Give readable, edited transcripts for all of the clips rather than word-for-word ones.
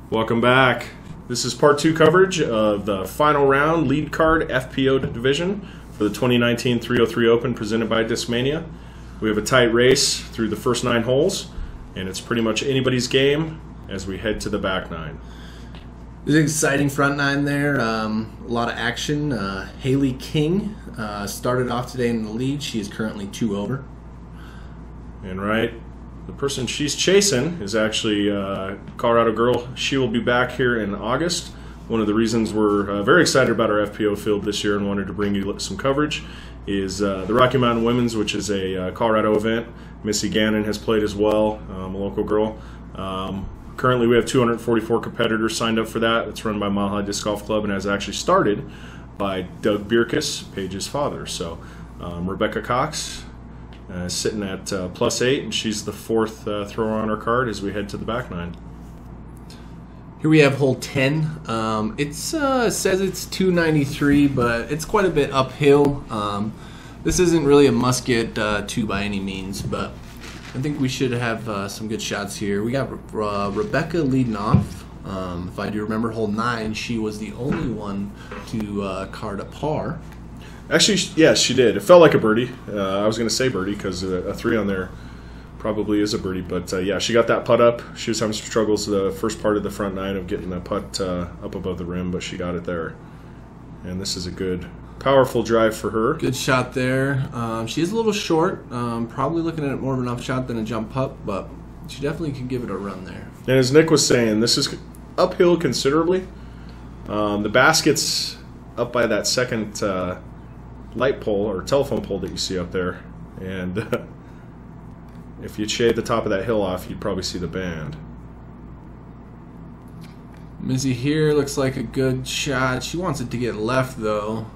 Welcome back. This is part 2 coverage of the final round lead card FPO division for the 2019 303 Open presented by Discmania. We have a tight race through the first 9 holes, and it's pretty much anybody's game as we head to the back 9. There's an exciting front 9 there. A lot of action. Hailey King started off today in the lead. She is currently 2 over. And the person she's chasing is actually a Colorado girl. She will be back here in August. One of the reasons we're very excited about our FPO field this year and wanted to bring you some coverage is the Rocky Mountain Women's, which is a Colorado event. Missy Gannon has played as well, a local girl. Currently we have 244 competitors signed up for that. It's run by Mile High Disc Golf Club and has actually started by Doug Bjerkaas, Paige's father. So Rebecca Cox sitting at +8, and she's the 4th thrower on our card as we head to the back 9. Here we have hole 10. It says it's 293, but it's quite a bit uphill. This isn't really a must-get 2 by any means, but I think we should have some good shots here. We got Rebecca leading off. If I do remember hole 9, she was the only one to card a par. Actually, yes, she did. It felt like a birdie. I was going to say birdie because a 3 on there probably is a birdie. But yeah, she got that putt up. She was having some struggles the first part of the front 9 of getting that putt up above the rim, but she got it there. And this is a good, powerful drive for her. Good shot there. She is a little short. Probably looking at it more of an up shot than a jump putt, but she definitely can give it a run there. And as Nick was saying, this is uphill considerably. The basket's up by that second light pole or telephone pole that you see up there, and if you'd shade the top of that hill off, you'd probably see the band. Missy here looks like a good shot. She wants it to get left though.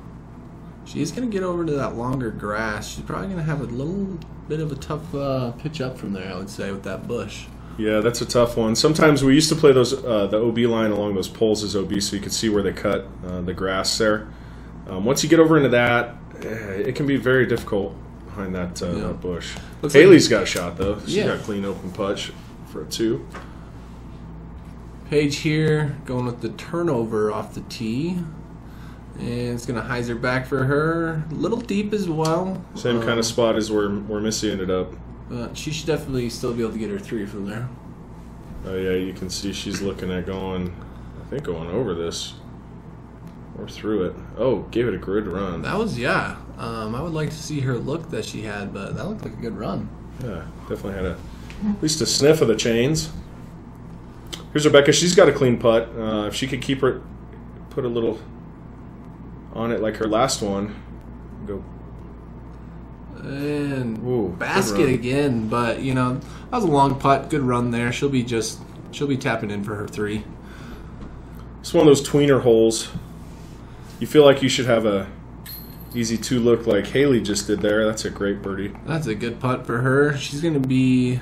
She's going to get over to that longer grass. She's probably going to have a little bit of a tough pitch up from there, I would say, with that bush. Yeah, that's a tough one. Sometimes we used to play those the OB line along those poles as OB, so you could see where they cut the grass there. Once you get over into that, it can be very difficult behind that, that bush. Hailey's got a shot, though. She's got a clean open putt for a 2. Paige here going with the turnover off the tee. And it's going to hyzer back for her. A little deep as well. Same kind of spot as where Missy ended up. But she should definitely still be able to get her 3 from there. Oh, yeah, you can see she's looking at going over this. Or through it. Oh, gave it a good run. That was, yeah. I would like to see her look that she had, but that looked like a good run. Yeah, definitely had at least a sniff of the chains. Here's Rebecca. She's got a clean putt. If she could keep her, put a little on it like her last one. Go. And basket again, but you know, that was a long putt. Good run there. She'll be tapping in for her 3. It's one of those tweener holes. You feel like you should have a easy 2 look like Hailey just did there. That's a great birdie. That's a good putt for her. She's gonna be.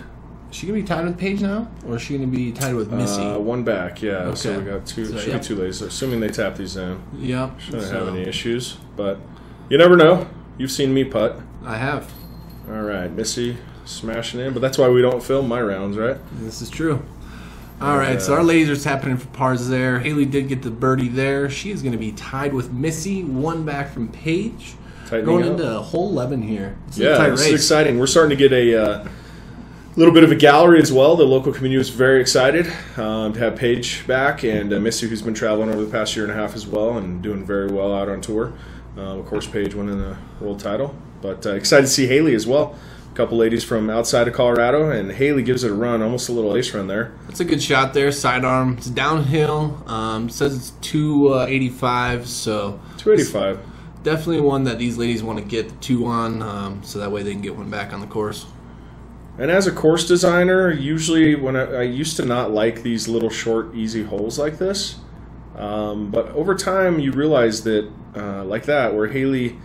Is she gonna be tied with Paige now, or is she gonna be tied with Missy? One back, yeah. Okay. So we got 2. So, should be 2 ladies, assuming they tap these in. Yep. Shouldn't have any issues, but you never know. You've seen me putt. I have. All right, Missy smashing in, but that's why we don't film my rounds, right? This is true. All right, so our ladies are tapping in for pars there. Hailey did get the birdie there. She is going to be tied with Missy, 1 back from Paige. Going into hole 11 here. This is exciting. We're starting to get a little bit of a gallery as well. The local community was very excited to have Paige back, and Missy, who's been traveling over the past year and a half as well and doing very well out on tour. Of course, Paige winning the world title. But excited to see Hailey as well. A couple ladies from outside of Colorado, and Hailey gives it a run, almost a little ace run there. That's a good shot there, sidearm. It's downhill. Says it's 285, so 285. Definitely one that these ladies want to get the 2 on, so that way they can get one back on the course. And as a course designer, usually when I used to not like these little short, easy holes like this, but over time you realize that like that, where Hailey.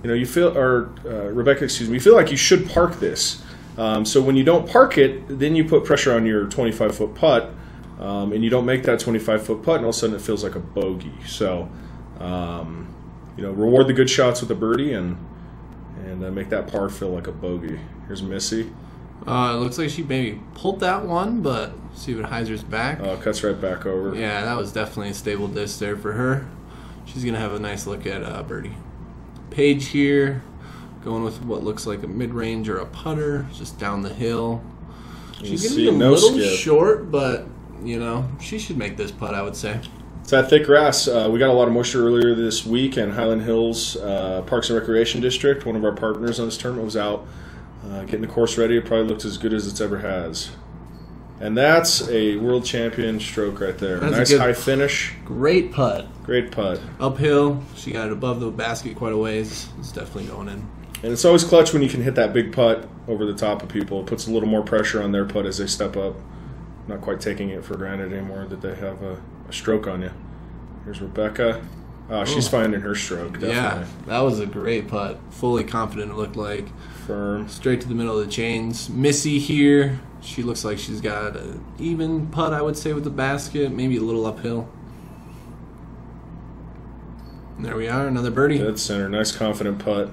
You know, you feel, or Rebecca, excuse me, you feel like you should park this. So when you don't park it, then you put pressure on your 25-foot putt, and you don't make that 25-foot putt, and all of a sudden it feels like a bogey. So, you know, reward the good shots with a birdie and make that par feel like a bogey. Here's Missy. It looks like she maybe pulled that one, but see if it hyzer's back. Oh, cuts right back over. Yeah, that was definitely a stable disc there for her. She's going to have a nice look at birdie. Paige here, going with what looks like a mid-range or a putter, just down the hill. She's going to be a little short, but, you know, she should make this putt, I would say. It's that thick grass. We got a lot of moisture earlier this week, and Highland Hills Parks and Recreation District, one of our partners on this tournament, was out getting the course ready. It probably looked as good as it's ever has. And that's a world champion stroke right there. Nice high finish. Great putt. Great putt. Uphill. She got it above the basket quite a ways. It's definitely going in. And it's always clutch when you can hit that big putt over the top of people. It puts a little more pressure on their putt as they step up. Not quite taking it for granted anymore that they have a stroke on you. Here's Rebecca. She's finding her stroke, definitely. Yeah, that was a great putt. Fully confident, it looked like. Firm. Straight to the middle of the chains. Missy here. She looks like she's got an even putt, I would say, with the basket. Maybe a little uphill. And there we are, another birdie. Dead center. Nice, confident putt.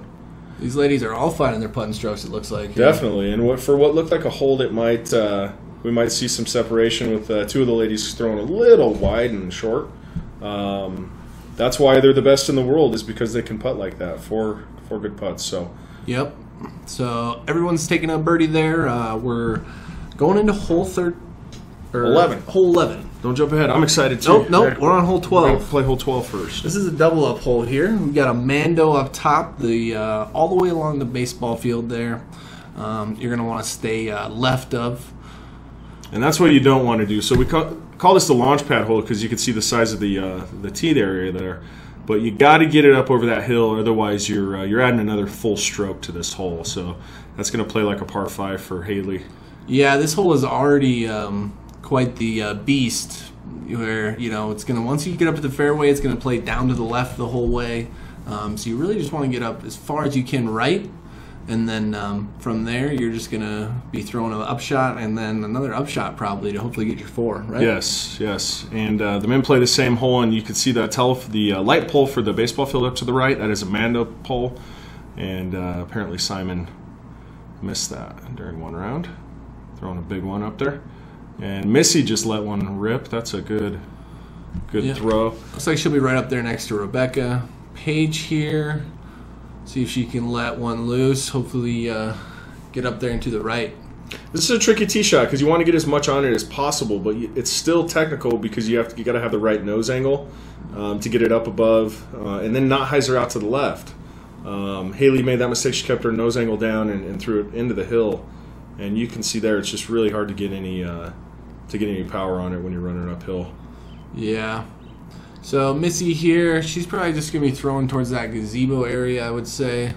These ladies are all finding their putting strokes, it looks like. Definitely. And for what looked like a hold, it might we might see some separation with two of the ladies throwing a little wide and short. That's why they're the best in the world, is because they can putt like that. Four good putts. So. Yep. So everyone's taking a birdie there. We're going into hole 11. Hole 11. Don't jump ahead. I'm excited too. Nope. We're on hole 12. We're gonna play hole 12 first. This is a double up hole here. We've got a Mando up top, all the way along the baseball field there. You're gonna want to stay left of. And that's what you don't want to do. So we call this the launch pad hole because you can see the size of the tee area there. But you got to get it up over that hill, otherwise you're adding another full stroke to this hole. So that's going to play like a par 5 for Hailey. Yeah, this hole is already quite the beast. Where it's going to, once you get up to the fairway, it's going to play down to the left the whole way. So you really just want to get up as far as you can right. And then from there, you're just going to be throwing an upshot and then another upshot probably to hopefully get your 4, right? Yes. And the men play the same hole, and you can see the light pole for the baseball field up to the right. That is a Mando pole. And apparently Simon missed that during one round. Throwing a big one up there. And Missy just let one rip. That's a good throw. Looks like she'll be right up there next to Rebecca. Paige here. See if she can let one loose. Hopefully get up there and to the right. This is a tricky tee shot because you want to get as much on it as possible, but it's still technical because you got to have the right nose angle to get it up above, and then not hyzer out to the left. Hailey made that mistake. She kept her nose angle down and threw it into the hill, and you can see there it's just really hard to get any power on it when you're running uphill. Yeah. So Missy here, she's probably just going to be throwing towards that gazebo area, I would say.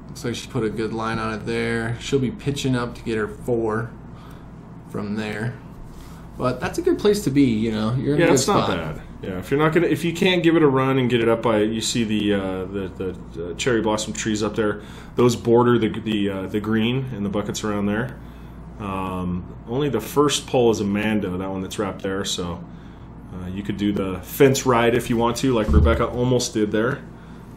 Looks like she put a good line on it there. She'll be pitching up to get her 4 from there. But that's a good place to be, You're in a good spot. Not bad. Yeah, if you can't give it a run and get it up by, you see the cherry blossom trees up there. Those border the green and the buckets around there. Only the first pole is a Mando, that one that's wrapped there, so you could do the fence ride if you want to, like Rebecca almost did there.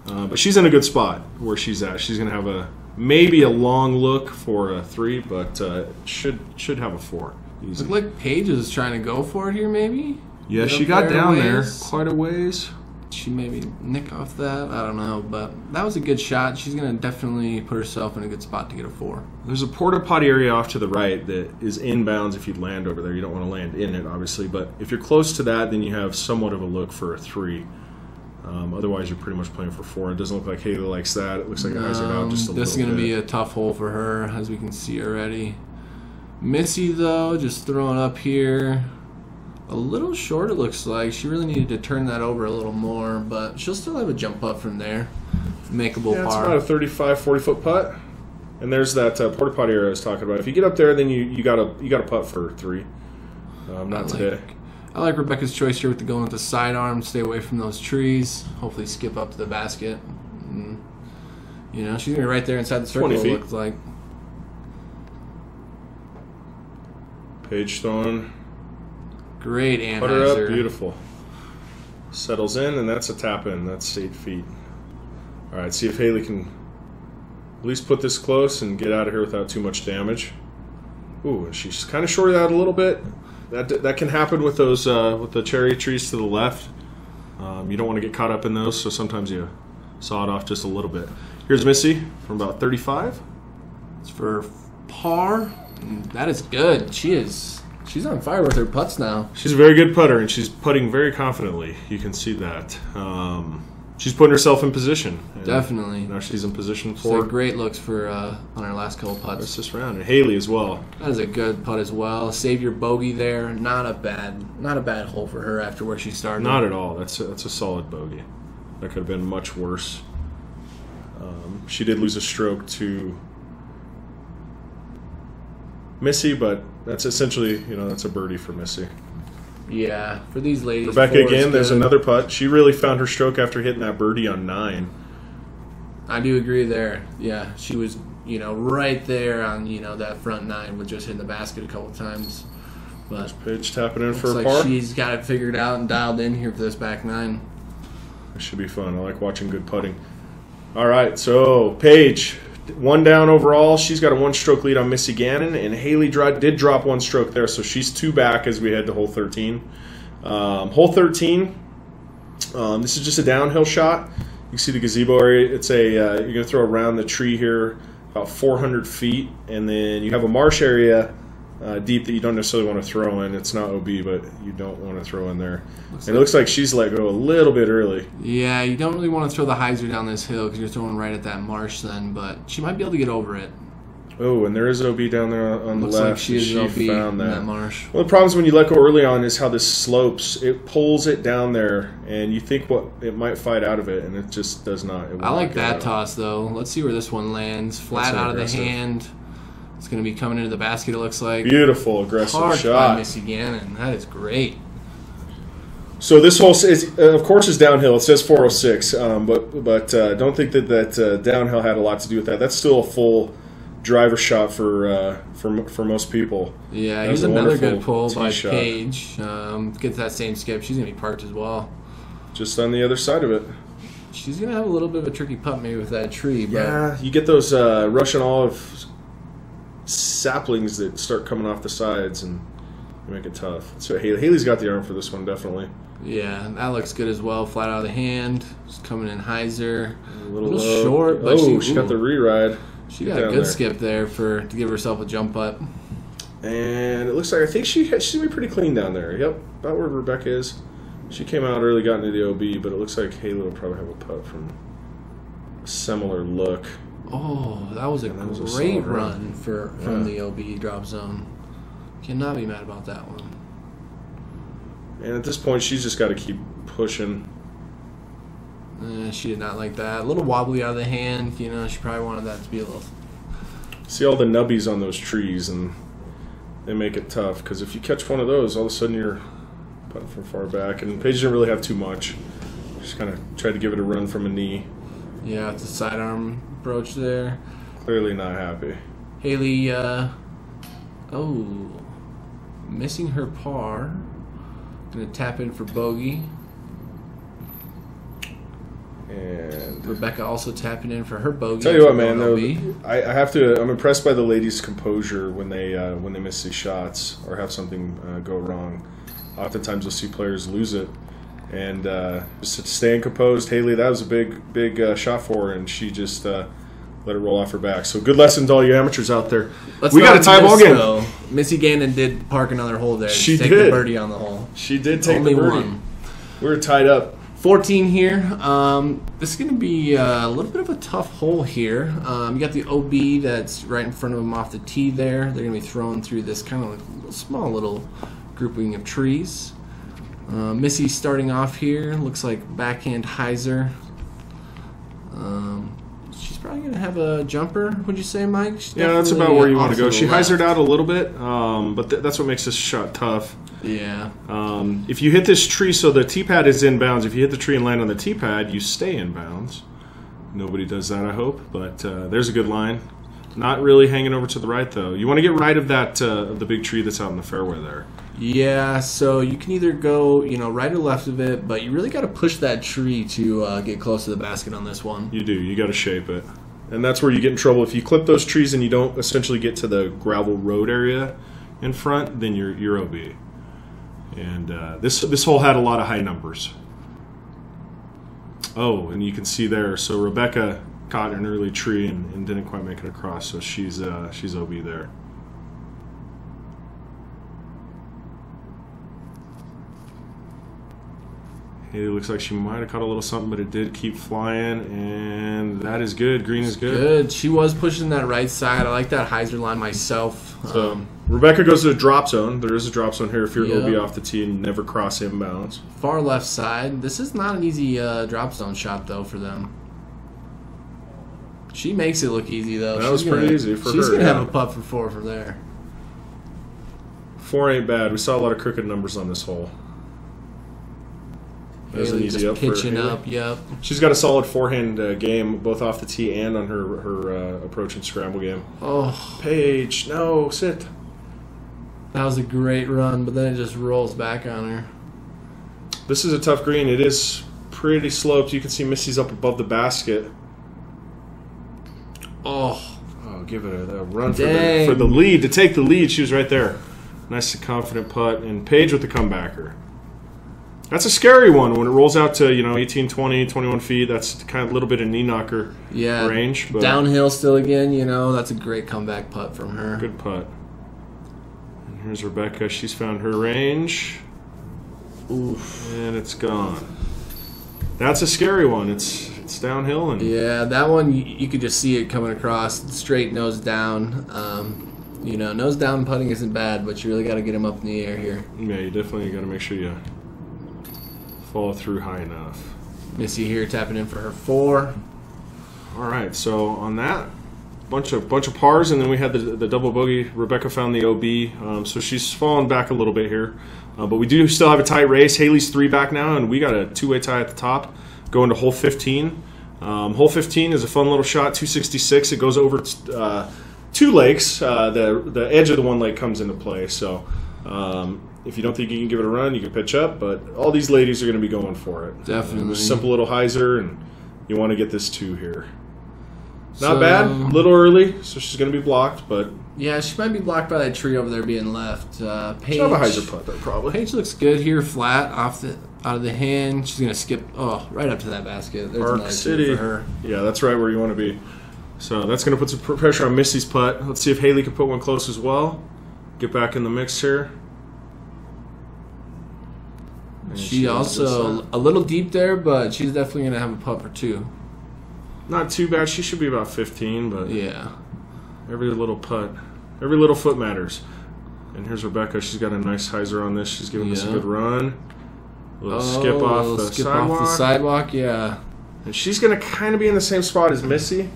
But she's in a good spot where she's at. She's going to have maybe a long look for a 3, but should have a 4. Easy. Look like Paige is trying to go for it here, maybe? Yeah, she got down there quite a ways. She maybe nick off that. I don't know, but that was a good shot. She's going to definitely put herself in a good spot to get a 4. There's a porta potty area off to the right that is inbounds if you land over there. You don't want to land in it, obviously, but if you're close to that, then you have somewhat of a look for a 3. Otherwise, you're pretty much playing for 4. It doesn't look like Hailey likes that. It looks like it hyzered out just a little bit. This is going to be a tough hole for her, as we can see already. Missy, though, just throwing up here. A little short, it looks like. She really needed to turn that over a little more, but she'll still have a jump up from there. Makeable par. It's about a 35, 40-foot putt. And there's that porta potty area I was talking about. If you get up there, then you got a putt for 3. Not today. I like Rebecca's choice here with going with the sidearm. Stay away from those trees. Hopefully skip up to the basket. And, she's going to be right there inside the circle, 20 feet. It looks like. Paige throwing. Great anhyzer. Putter up, beautiful. Settles in, and that's a tap in. That's 8 feet. All right, see if Hailey can at least put this close and get out of here without too much damage. Ooh, and she's kind of shorted out a little bit. That can happen with those with the cherry trees to the left. You don't want to get caught up in those, so sometimes you saw it off just a little bit. Here's Missy from about 35. It's for par. That is good. She's on fire with her putts now. She's a very good putter, and she's putting very confidently. You can see that. She's putting herself in position. Definitely. Now she's in position for great looks for on her last couple putts. This round. And Hailey as well. That is a good putt as well. Save your bogey there. Not a bad hole for her after where she started. Not at all. That's a solid bogey. That could have been much worse. She did lose a stroke to Missy, but that's essentially, that's a birdie for Missy. Yeah, for these ladies. Rebecca again, there's another putt. She really found her stroke after hitting that birdie on 9. I do agree there. Yeah, she was, right there on, that front 9 with just hitting the basket a couple times. But Paige tapping in for a like par. She's got it figured out and dialed in here for this back 9. It should be fun. I like watching good putting. All right, so Paige, 1 down overall. She's got a 1-stroke lead on Missy Gannon, and Hailey did drop 1 stroke there, so she's 2 back as we head to hole 13. Hole 13, this is just a downhill shot. You can see the gazebo area. It's you're going to throw around the tree here about 400 feet, and then you have a marsh area deep that you don't necessarily want to throw in. It's not OB, but you don't want to throw in there. It looks like she's let go a little bit early. Yeah, you don't really want to throw the hyzer down this hill because you're throwing right at that marsh then, but she might be able to get over it. Oh, and there is OB down there on the left. Like she is OB found in that marsh. One of the problems when you let go early on is how this slopes. It pulls it down there, and you think it might fight out of it, and it just does not. I like that toss, though. Let's see where this one lands. Flat out of the hand. It's going to be coming into the basket, it looks like. Beautiful, aggressive Hard shot. by Missy Gannon. That is great. So this hole, of course, is downhill. It says 406, but don't think that downhill had a lot to do with that. That's still a full driver shot for most people. Yeah, here's another good pull by Paige. Gets that same skip. She's going to be parked as well. Just on the other side of it. She's going to have a little bit of a tricky putt maybe with that tree. But yeah, you get those Russian olive saplings that start coming off the sides and make it tough. So Hailey's got the arm for this one, definitely. Yeah, that looks good as well. Flat out of the hand. Just coming in hyzer. A little short, but she got the re-ride. She got a good skip there to give herself a jump putt. And it looks like, I think she's going to be pretty clean down there. Yep, about where Rebecca is. She came out early, got into the OB, but it looks like Hailey will probably have a putt from a similar look. Oh, that was a great run from the OB drop zone. Cannot be mad about that one. And at this point, she's just got to keep pushing. She did not like that. A little wobbly out of the hand. She probably wanted that to be a little... See all the nubbies on those trees, and they make it tough. Because if you catch one of those, all of a sudden you're putting from far back. And Paige didn't really have too much. Just kind of tried to give it a run from a knee. Yeah, it's a sidearm approach there. Clearly not happy. Hailey, missing her par. Gonna tap in for bogey. And Rebecca also tapping in for her bogey. Tell you what, man, though, I have to. I'm impressed by the ladies' composure when they miss these shots or have something go wrong. Oftentimes, you'll see players lose it, and just staying composed. Hailey, that was a big shot for her, and she just let it roll off her back. So good lesson to all you amateurs out there. We got a tie ball game. Though. Missy Gannon did park another hole there. She did. Take the birdie on the hole. She did take the birdie. One. We were tied up. 14 here. This is going to be a little bit of a tough hole here. You got the OB that's right in front of them off the tee there. They're going to be throwing through this kind of small little grouping of trees. Missy starting off here. Looks like backhand hyzer. She's probably going to have a jumper, would you say, Mike? Yeah, that's about where you want to go. She hyzered out a little bit, but that's what makes this shot tough. Yeah. If you hit this tree, so the tee pad is in bounds. If you hit the tree and land on the tee pad, you stay in bounds. Nobody does that, I hope. But there's a good line. Not really hanging over to the right, though. You want to get right of that of the big tree that's out in the fairway there. Yeah, so you can either go, right or left of it, but you really got to push that tree to get close to the basket on this one. You do. You got to shape it. And that's where you get in trouble. If you clip those trees and you don't essentially get to the gravel road area in front, then you're OB. And this hole had a lot of high numbers. Oh, and you can see there. So Rebecca caught an early tree and didn't quite make it across. So she's OB there. It looks like she might have caught a little something, but it did keep flying, and that is good. Green is good. Good. She was pushing that right side. I like that hyzer line myself. So Rebecca goes to the drop zone. There is a drop zone here if you're OB off the tee and you never cross inbounds. Far left side. This is not an easy drop zone shot, though, for them. She makes it look easy, though. That was pretty easy for her. She's going to have a putt for 4 from there. 4 ain't bad. We saw a lot of crooked numbers on this hole. That's an easy up for pitching up, yep. She's got a solid forehand game, both off the tee and on her approach and scramble game. Oh, Paige, no, sit. That was a great run, but then it just rolls back on her. This is a tough green. It is pretty sloped. You can see Missy's up above the basket. Oh, give it a run for the lead. To take the lead, she was right there. Nice and confident putt. And Paige with the comebacker. That's a scary one when it rolls out to 18, 20, 21 feet. That's kind of a little bit of knee knocker range. But downhill still again, that's a great comeback putt from her. Good putt. And here's Rebecca. She's found her range. Oof. And it's gone. That's a scary one. It's downhill. And yeah, that one, you could just see it coming across. Straight nose down. Nose down putting isn't bad, but you really got to get him up in the air here. Yeah, you definitely got to make sure you follow through high enough. Missy here tapping in for her 4. All right, so on that, bunch of pars, and then we had the double bogey. Rebecca found the OB, so she's fallen back a little bit here. But we do still have a tight race. Hailey's 3 back now, and we got a 2-way tie at the top going to hole 15. Hole 15 is a fun little shot, 266. It goes over 2 lakes. The edge of the one lake comes into play, so if you don't think you can give it a run, you can pitch up, but all these ladies are going to be going for it. Definitely. Simple little hyzer, and you want to get this 2 here. Not bad. A little early, so she's going to be blocked, but... Yeah, she might be blocked by that tree over there being left. Paige, she'll have a hyzer putt there, probably. Paige looks good here, flat, out of the hand. She's going to skip, right up to that basket. There's Park City. For her. Yeah, that's right where you want to be. So that's going to put some pressure on Missy's putt. Let's see if Hailey can put one close as well. Get back in the mix here. She also a little deep there, but she's definitely going to have a putt for 2. Not too bad. She should be about 15, but yeah, every little putt, every little foot matters. And here's Rebecca. She's got a nice hyzer on this. She's giving this a good run. A little skip off the sidewalk. Off the sidewalk, yeah. And she's going to kind of be in the same spot as Missy.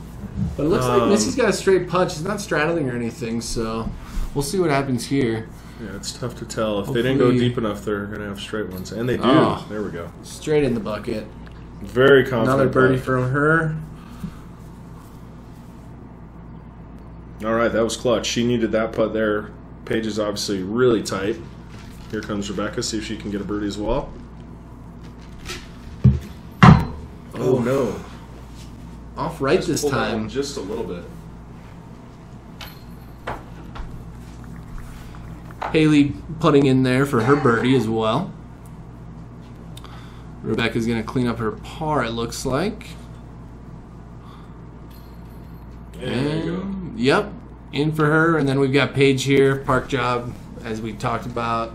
But it looks like Missy's got a straight putt. She's not straddling or anything, so we'll see what happens here. Yeah, it's tough to tell. If they didn't go deep enough, they're going to have straight ones. And they do. Oh, there we go. Straight in the bucket. Very confident. Another birdie from her. All right, that was clutch. She needed that putt there. Paige is obviously really tight. Here comes Rebecca. See if she can get a birdie as well. Oh, no. Off right this time. Just a little bit. Hailey putting in there for her birdie as well. Rebecca's going to clean up her par, it looks like. And there you go. Yep, in for her. And then we've got Paige here, park job, as we talked about.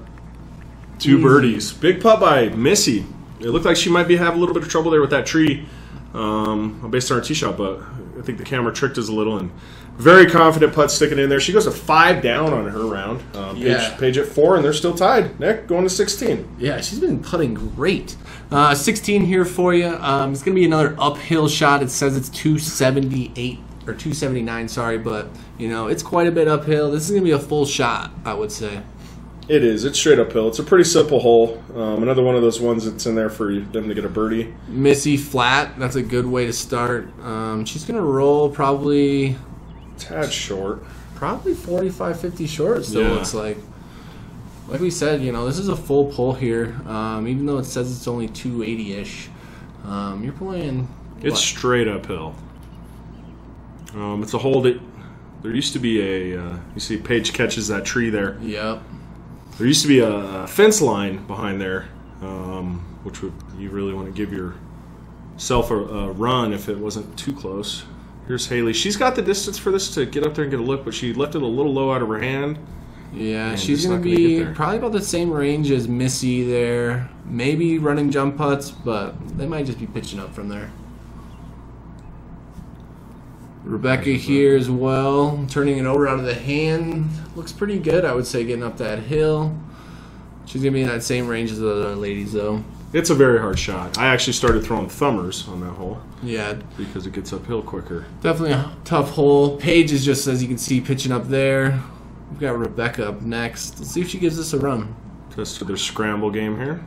2 birdies. Big putt by Missy. It looked like she might have a little bit of trouble there with that tree based on her tee shot, but I think the camera tricked us a little. And very confident putt sticking in there. She goes to 5 down on her round. Paige at 4, and they're still tied. Nick going to 16. Yeah, she's been putting great. 16 here for you. It's going to be another uphill shot. It says it's 278 or 279. Sorry, but it's quite a bit uphill. This is going to be a full shot, I would say. It is. It's straight uphill. It's a pretty simple hole. Another one of those ones that's in there for them to get a birdie. Missy flat. That's a good way to start. She's going to roll probably... Tad short. Probably 45, 50 short still looks like. Like we said, this is a full pull here. Even though it says it's only 280-ish. You're playing... It's straight uphill. It's a hole that there used to be a. You see, Paige catches that tree there. Yep. There used to be a fence line behind there, which would you really want to give yourself a run if it wasn't too close. Here's Hailey. She's got the distance for this to get up there and get a look, but she left it a little low out of her hand. Yeah, she's going to be probably about the same range as Missy there. Maybe running jump putts, but they might just be pitching up from there. Rebecca here as well, turning it over out of the hand. Looks pretty good, I would say, getting up that hill. She's going to be in that same range as the other ladies, though. It's a very hard shot. I actually started throwing thumbers on that hole. Yeah. Because it gets uphill quicker. Definitely a tough hole. Paige is just, as you can see, pitching up there. We've got Rebecca up next. Let's see if she gives us a run. Test to their scramble game here.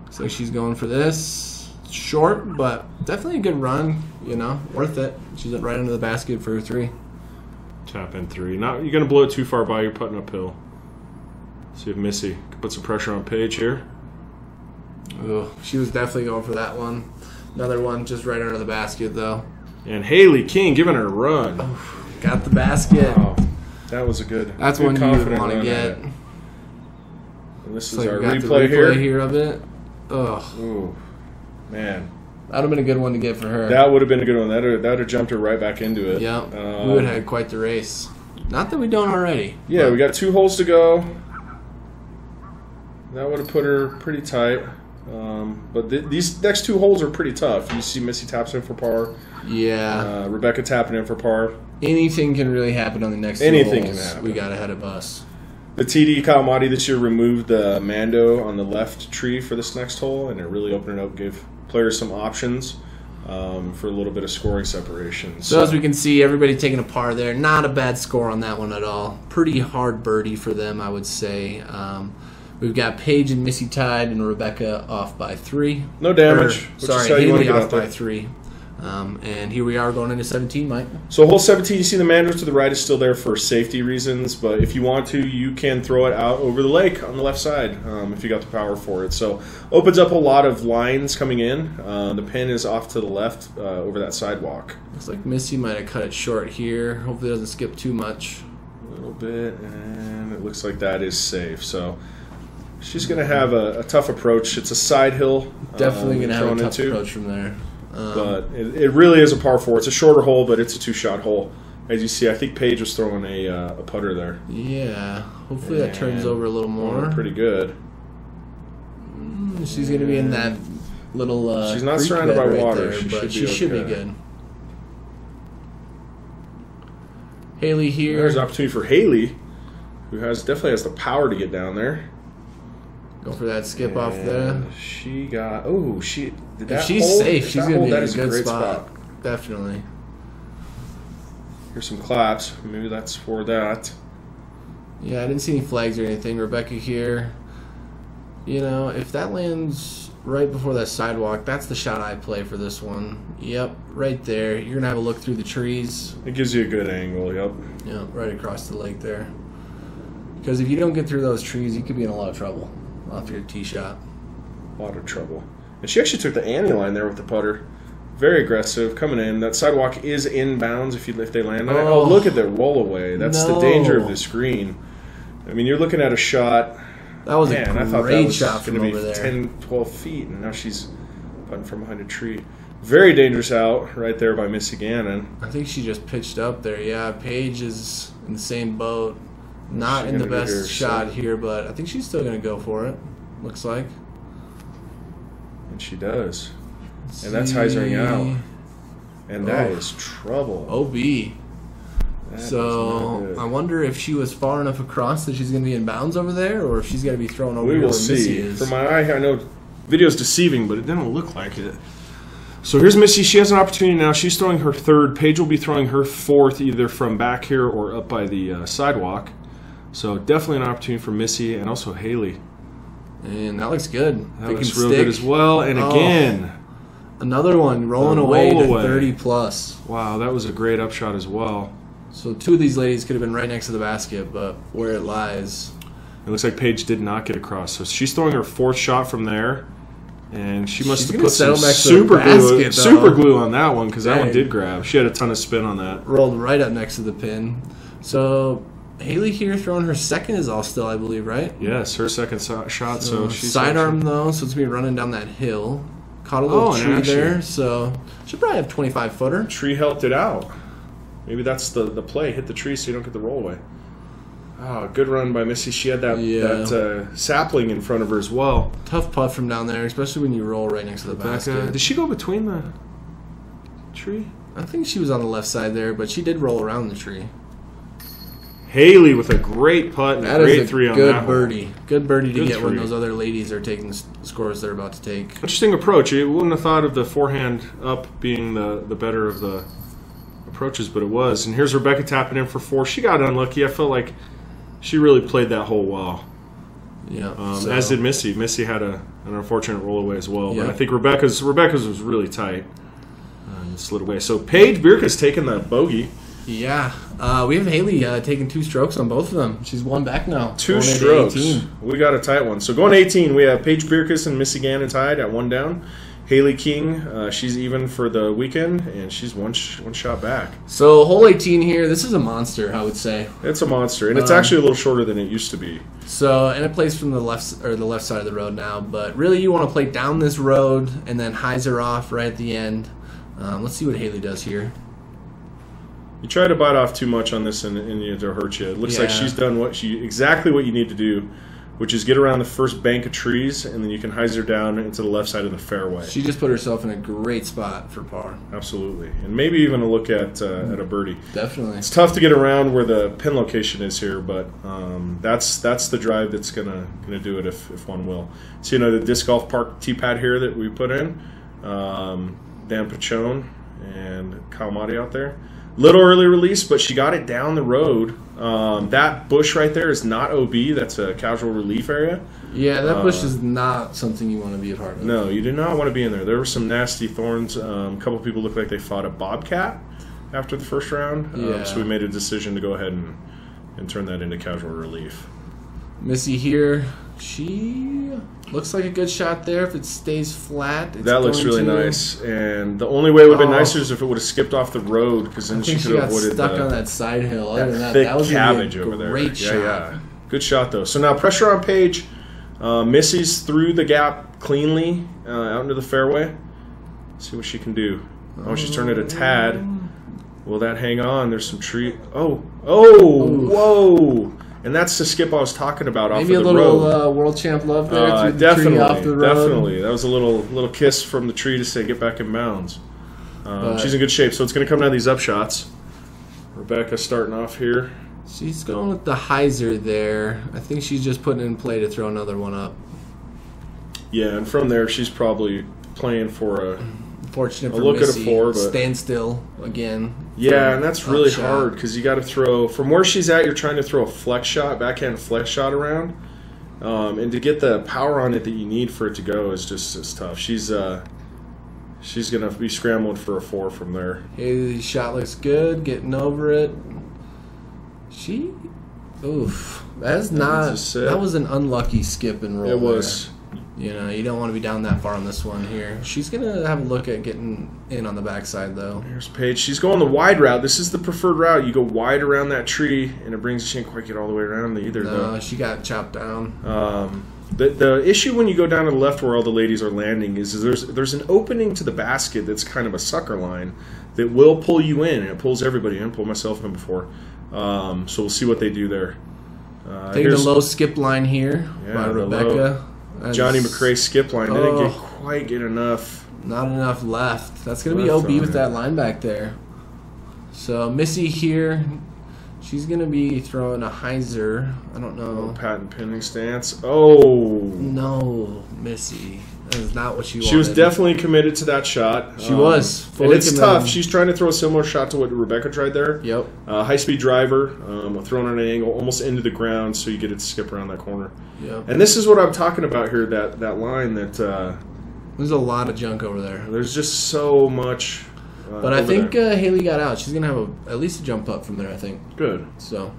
Looks like she's going for this. Short, but definitely a good run. You know, worth it. She's right under the basket for her 3. Tap in 3. Not you're going to blow it too far by. You're putting uphill. See if Missy can put some pressure on Paige here. Oh, she was definitely going for that one. Another one just right under the basket, though. And Hailey King giving her a run. Got the basket. Wow. That was a good. That's good one you would want to get. And this It's is like our we got replay the here. here of it. Ugh. Ooh, man. That would have been a good one to get for her. That would have been a good one. That would have jumped her right back into it. Yeah. We would have had quite the race. Not that we don't already. Yeah, we got 2 holes to go. That would have put her pretty tight. But these next 2 holes are pretty tough. You see Missy taps in for par. Yeah. Rebecca tapping in for par. Anything can really happen on the next 2 holes. Anything can happen. We got ahead of us. The TD Kalamati this year removed the Mando on the left tree for this next hole, and it really opened it up, gave players some options for a little bit of scoring separation. So as we can see, everybody taking a par there. Not a bad score on that one at all. Pretty hard birdie for them, I would say. We've got Paige and Missy tied, and Rebecca off by 3. No damage. Sorry, Hailey off by 3. And here we are going into 17, Mike. So hole 17, you see the Mando to the right is still there for safety reasons, but if you want to, you can throw it out over the lake on the left side if you got the power for it. So opens up a lot of lines coming in. The pin is off to the left over that sidewalk. Looks like Missy might have cut it short here. Hopefully it doesn't skip too much. A little bit, and it looks like that is safe. So she's going to have a tough approach. It's a side hill. Definitely going to have a tough approach from there. But it really is a par 4. It's a shorter hole, but it's a 2-shot hole. As you see, I think Paige was throwing a putter there. Yeah. Hopefully that turns over a little more. Pretty good. She's going to be in that little she's not surrounded by right water. There, she should be good. Hailey here. There's an opportunity for Hailey, who definitely has the power to get down there. Go for that skip off there. She got. Oh, she. If she's safe, she's going to be in a good great spot. Definitely. Here's some claps. Maybe that's for that. Yeah, I didn't see any flags or anything. Rebecca here. You know, if that lands right before that sidewalk, that's the shot I play for this one. Yep, right there. You're going to have a look through the trees. It gives you a good angle, yep. Yeah, right across the lake there. Because if you don't get through those trees, you could be in a lot of trouble off your tee shot. A lot of trouble. And she actually took the ante line there with the putter. Very aggressive, coming in. That sidewalk is inbounds if they land on it. Oh, look at the roll away. That's the danger of this green. I mean, you're looking at a shot. That was Man, a I thought great that was shot from going to over be there. 10, 12 feet, and now she's putting from behind a tree. Very dangerous out right there by Missy Gannon. I think she just pitched up there. Yeah, Paige is in the same boat. Not in the best shot here, but I think she's still going to go for it. Looks like. And she does. And that's hyzering out. And that is trouble. OB. So I wonder if she was far enough across that she's going to be in bounds over there, or if she's going to be thrown over where Missy is. From my eye, I know video's deceiving, but it didn't look like it. So here's Missy. She has an opportunity now. She's throwing her 3rd. Paige will be throwing her 4th, either from back here or up by the sidewalk. So definitely an opportunity for Missy and also Hailey. And that looks good. That looks real good as well. And again, another one rolling away to 30 plus. Wow, that was a great upshot as well. So 2 of these ladies could have been right next to the basket, but where it lies. It looks like Paige did not get across. So she's throwing her 4th shot from there. And she must She's have gonna put some settle next to super the glue, basket, though. super glue on that one because that one Dang. did grab. She had a ton of spin on that. Rolled right up next to the pin. So Hailey here throwing her second is all still, I believe, right? Yes, her second shot. So she's sidearm though, so it's gonna be running down that hill. Caught a little tree there, so should probably have 25-footer. Tree helped it out. Maybe that's the play. Hit the tree so you don't get the roll away. Oh, good run by Missy. She had that sapling in front of her as well. Tough putt from down there, especially when you roll right next to the basket. Did she go between the tree? I think she was on the left side there, but she did roll around the tree. Hailey with a great putt and a great three on that birdie. hole. Good birdie to Good get when three. those other ladies are taking scores they're about to take. Interesting approach. You wouldn't have thought of the forehand up being the better of the approaches, but it was. And here's Rebecca tapping in for 4. She got unlucky. I felt like she really played that hole well. Yeah. As did Missy. Missy had an unfortunate roll away as well. Yeah. But I think Rebecca's was really tight and slid away. So Paige Bjerkaas taking the bogey. Yeah. We have Hailey taking 2 strokes on both of them. She's 1 back now. 2 strokes. We got a tight one. So going 18, we have Paige Bjerkaas and Missy Gannon tied at 1 down. Hailey King, she's even for the weekend, and she's one shot back. So hole 18 here, this is a monster, I would say. It's a monster, and it's actually a little shorter than it used to be. So, and it plays from the left side of the road now, but really you want to play down this road and then hyzer off right at the end. Let's see what Hailey does here. You try to bite off too much on this, and it'll hurt you. It looks like she's done exactly what you need to do, which is get around the first bank of trees, and then you can hyzer down into the left side of the fairway. She just put herself in a great spot for par. Absolutely. And maybe even a look at a birdie. Definitely. It's tough to get around where the pin location is here, but that's the drive that's gonna do it if one will. So, the disc golf park tee pad here that we put in, Dan Pachone and Kyle Motti out there. Little early release, but she got it down the road. That bush right there is not OB. That's a casual relief area. Yeah, that bush is not something you want to be a part of. No, you do not want to be in there. There were some nasty thorns. A couple of people looked like they fought a bobcat after the first round. So we made a decision to go ahead and turn that into casual relief. Missy here, she looks like a good shot there. If it stays flat, that looks really nice. And the only way it would have been nicer is if it would have skipped off the road, because then she could have avoided stuck on that side hill. That Other than thick that was cabbage a over there. Great shot. Yeah. Good shot though. So now pressure on Paige. Missy's through the gap cleanly out into the fairway. See what she can do. Oh, she's turned it a tad. Will that hang on? There's some tree. Oh, whoa! And that's the skip I was talking about off of the road. Maybe a little world champ love there. Through the Definitely, tree off the road. definitely. That was a little kiss from the tree to say get back in bounds. She's in good shape, so it's going to come down to these up shots. Rebecca starting off here. She's going with the hyzer there. I think she's just putting it in play to throw another one up. Yeah, and from there she's probably playing for a Fortunate for look Missy. at a 4, but stand still again. Yeah, and that's really hard because you got to throw from where she's at. You're trying to throw a flex shot, backhand flex shot around, and to get the power on it that you need for it to go is just tough. She's gonna be scrambling for a 4 from there. Hailey's shot looks good, getting over it. That was an unlucky skip and roll. It was. There. You don't want to be down that far on this one here. She's going to have a look at getting in on the backside, though. Here's Paige. She's going the wide route. This is the preferred route. You go wide around that tree, and it brings you can't quite get all the way around either. No, she got chopped down. The issue when you go down to the left where all the ladies are landing is there's an opening to the basket that's kind of a sucker line that will pull you in, and it pulls everybody in. Pulled myself in before. So we'll see what they do there. Taking the low skip line here by Rebecca. Johnny McRae skip line. Didn't quite get enough. Not enough left. That's going to be OB with that line back there. So Missy here, she's going to be throwing a hyzer. I don't know. Patent pending stance. Oh. No, Missy. That is not what she wanted. She was definitely committed to that shot. She was. And it's tough. She's trying to throw a similar shot to what Rebecca tried there. Yep. High-speed driver, thrown on an angle, almost into the ground, so you get it to skip around that corner. Yep. And this is what I'm talking about here, that line that... there's a lot of junk over there. There's just so much but I think Hailey got out. She's going to have at least a jump up from there, I think. Good. So...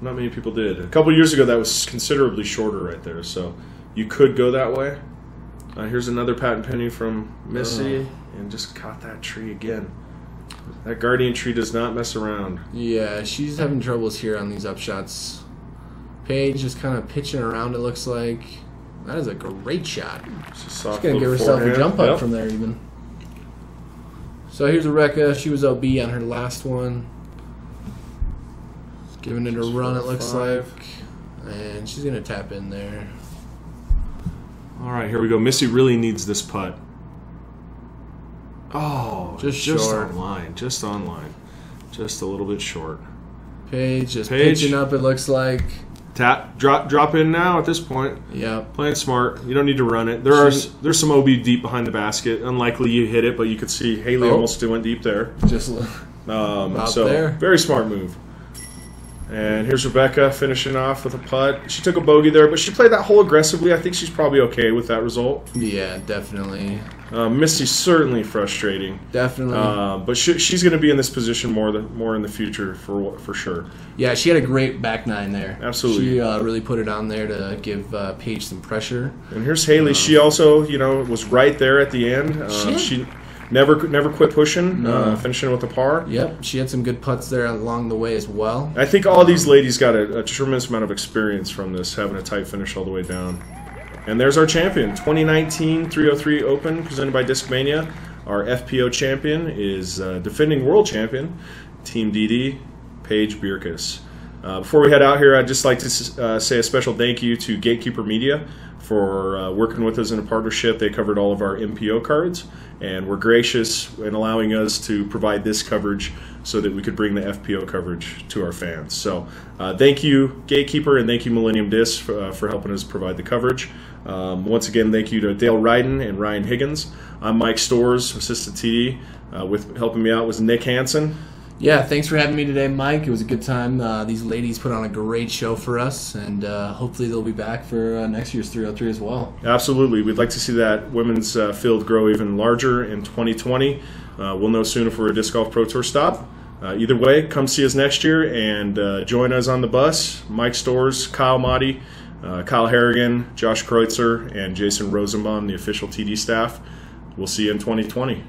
Not many people did. A couple years ago, that was considerably shorter right there, so you could go that way. Here's another patent penny from Missy, and just caught that tree again. That guardian tree does not mess around. Yeah, she's having troubles here on these upshots. Paige just kind of pitching around, it looks like. That is a great shot. She's going to give herself a jump up from there even. So here's Rebecca. She was OB on her last one. Giving it a run, it looks like. And she's going to tap in there. All right, here we go. Missy really needs this putt. Oh, just on line. Just on line. Just a little bit short. Paige pitching up, it looks like. Tap, drop in now at this point. Yeah. Playing smart. You don't need to run it. There's some OB deep behind the basket. Unlikely you hit it, but you could see Hailey almost still went deep there. Just so there. Very smart move. And here's Rebecca finishing off with a putt. She took a bogey there, but she played that hole aggressively. I think she's probably okay with that result. Yeah, definitely. Missy's certainly frustrating. Definitely. But she's going to be in this position more in the future for sure. Yeah, she had a great back nine there. Absolutely. She really put it on there to give Paige some pressure. And here's Hailey. She also, was right there at the end. She never quit pushing, finishing with a par. Yep, she had some good putts there along the way as well. I think all these ladies got a tremendous amount of experience from this, having a tight finish all the way down. And there's our champion, 2019 303 Open, presented by Discmania. Our FPO champion is defending world champion, Team DD, Paige Bjerkaas. Before we head out here, I'd just like to say a special thank you to Gatekeeper Media for working with us in a partnership. They covered all of our MPO cards and were gracious in allowing us to provide this coverage so that we could bring the FPO coverage to our fans. So thank you, Gatekeeper, and thank you, Millennium Disc, for helping us provide the coverage. Once again, thank you to Dale Ryden and Ryan Higgins. I'm Mike Storrs, assistant TD. With helping me out was Nick Hanson. Yeah, thanks for having me today, Mike. It was a good time. These ladies put on a great show for us, and hopefully they'll be back for next year's 303 as well. Absolutely. We'd like to see that women's field grow even larger in 2020. We'll know soon if we're a Disc Golf Pro Tour stop. Either way, come see us next year and join us on the bus. Mike Storrs, Kyle Motti, Kyle Harrigan, Josh Kreutzer, and Jason Rosenbaum, the official TD staff. We'll see you in 2020.